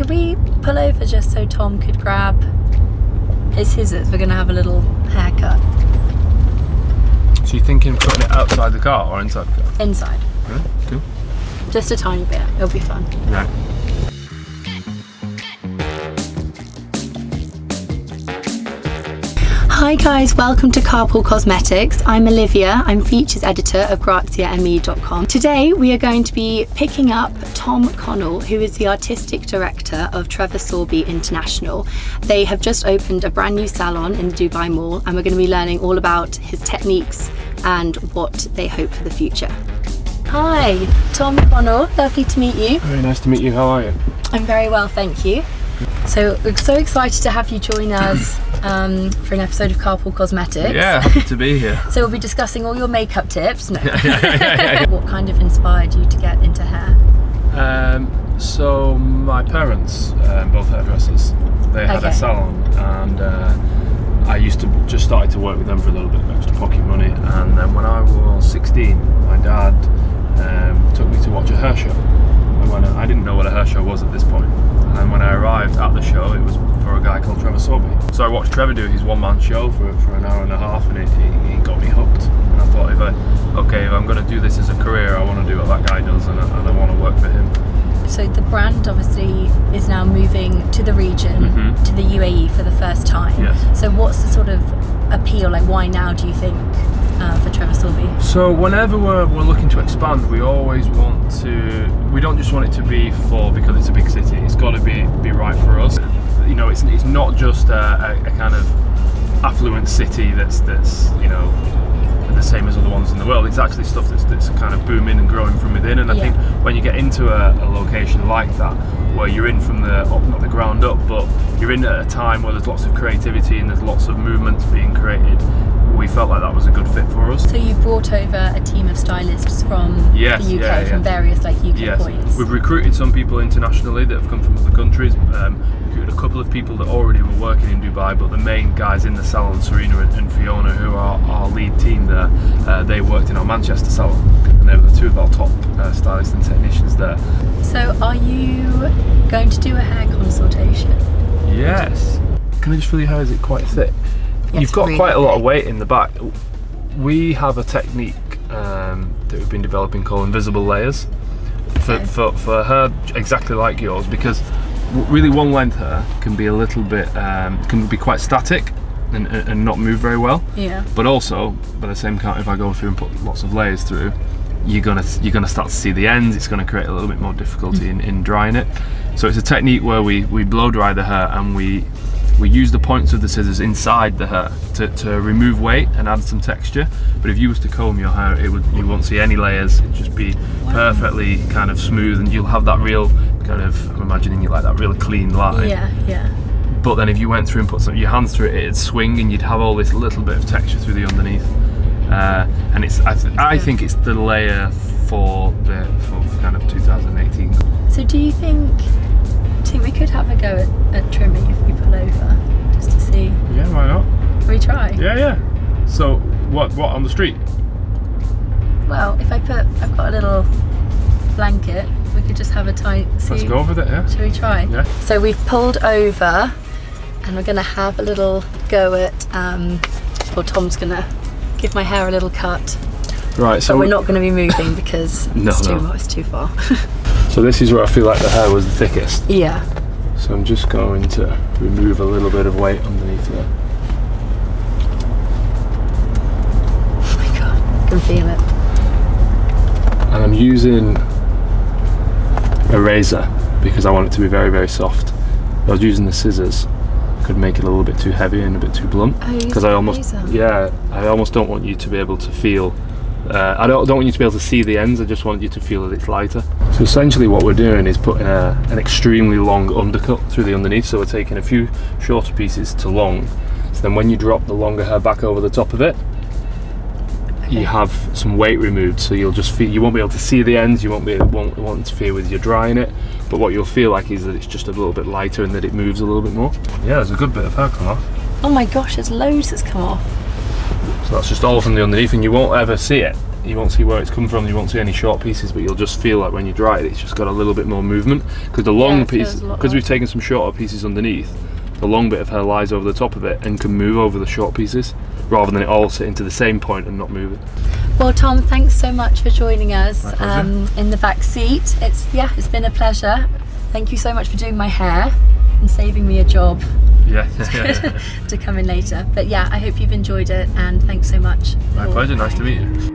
Could we pull over just so Tom could grab his scissors? We're going to have a little haircut. So you're thinking of putting it outside the car or inside the car? Inside. Right, cool. Just a tiny bit. It'll be fun. Right. Hi guys, welcome to Carpool Cosmetics. I'm Olivia, I'm features editor of GraziaMe.com. Today we are going to be picking up Tom Connell, who is the artistic director of Trevor Sorbie International. They have just opened a brand new salon in the Dubai Mall, and we're going to be learning all about his techniques and what they hope for the future. Hi, Tom Connell, lovely to meet you. Very nice to meet you, how are you? I'm very well, thank you. So we're so excited to have you join us for an episode of Carpool Cosmetics. Yeah, happy to be here. So we'll be discussing all your makeup tips. No. Yeah. What kind of inspired you to get into hair? So my parents, both hairdressers, they had a salon, and I used to just started to work with them for a little bit of extra pocket money, and then when I was 16, my dad took me to watch a hair show. And I didn't know what a hair show was at this point. And when I arrived at the show, it was for a guy called Trevor Sorbie. So I watched Trevor do his one-man show for an hour and a half, and he got me hooked. And I thought, if I'm going to do this as a career, I want to do what that guy does, and I want to work for him. So the brand obviously is now moving to the region, to the UAE for the first time. Yes. So what's the sort of appeal, like why now do you think for Trevor Sorbie? So whenever we're looking to expand, we always want to, we don't just want it to be because it's a big city, it's got to be right for us. You know, it's not just a kind of affluent city that's you know, the same as other ones in the world. It's actually stuff that's kind of booming and growing from within, and I think when you get into a location like that, where you're in from not the ground up, but you're in at a time where there's lots of creativity and there's lots of movements being created, we felt like that was a good fit for us. So you brought over a team of stylists from the UK, from various like UK points. We've recruited some people internationally that have come from other countries. Recruited a couple of people that already were working in Dubai, but the main guys in the salon, Serena and Fiona, who are our lead team there, they worked in our Manchester salon, and they were the two of our top stylists and technicians there. So are you going to do a hair consultation? Yes. Can I just feel your hair? Is it quite thick? You've got really quite a lot of weight in the back. We have a technique that we've been developing called invisible layers for hair exactly like yours, because really one length hair can be a little bit, can be quite static and not move very well. Yeah. But also, by the same count, if I go through and put lots of layers through, you're gonna start to see the ends. It's gonna create a little bit more difficulty in drying it. So it's a technique where we blow dry the hair, and we use the points of the scissors inside the hair to remove weight and add some texture. But if you was to comb your hair, you won't see any layers. It'd just be perfectly kind of smooth, and you'll have that real kind of, I'm imagining you like that real clean line. Yeah, yeah. But then if you went through and put your hands through it, it'd swing, and you'd have all this little bit of texture through the underneath. And I think it's the layer for kind of 2018. So do you think we could have a go at trimming if we pull over, just to see? Yeah, why not? Can we try? Yeah. So what on the street? Well, if I've got a little blanket, we could just have a tight. Let's go with it. Yeah. Shall we try? Yeah. So we've pulled over, and we're gonna have a little go at. Well, Tom's gonna give my hair a little cut. Right. So we're not going to be moving because it's too far. So this is where I feel like the hair was the thickest. Yeah. So I'm just going to remove a little bit of weight underneath there. Oh my god, I can feel it. And I'm using a razor because I want it to be very, very soft. If I was using the scissors, I could make it a little bit too heavy and a bit too blunt. Because I almost don't want you to be able to feel. I don't want you to be able to see the ends. I just want you to feel that it's lighter. So essentially what we're doing is putting an extremely long undercut through the underneath. So we're taking a few shorter pieces to long. So then when you drop the longer hair back over the top of it, you have some weight removed. So you'll just feel, you won't be able to see the ends. You won't interfere with you drying it. But what you'll feel like is that it's just a little bit lighter and that it moves a little bit more. Yeah, there's a good bit of hair come off. Oh my gosh, there's loads that's come off. So that's just all from the underneath, and you won't ever see it you won't see where it's come from, you won't see any short pieces, but you'll just feel like when you dry it, it's just got a little bit more movement, because the long piece, because we've taken some shorter pieces underneath, the long bit of hair lies over the top of it and can move over the short pieces, rather than it all sitting to the same point and not moving. Well, Tom, thanks so much for joining us in the back seat. It's been a pleasure. Thank you so much for doing my hair and saving me a job. Yeah. To come in later. But yeah, I hope you've enjoyed it, and thanks so much. My pleasure, nice to meet you.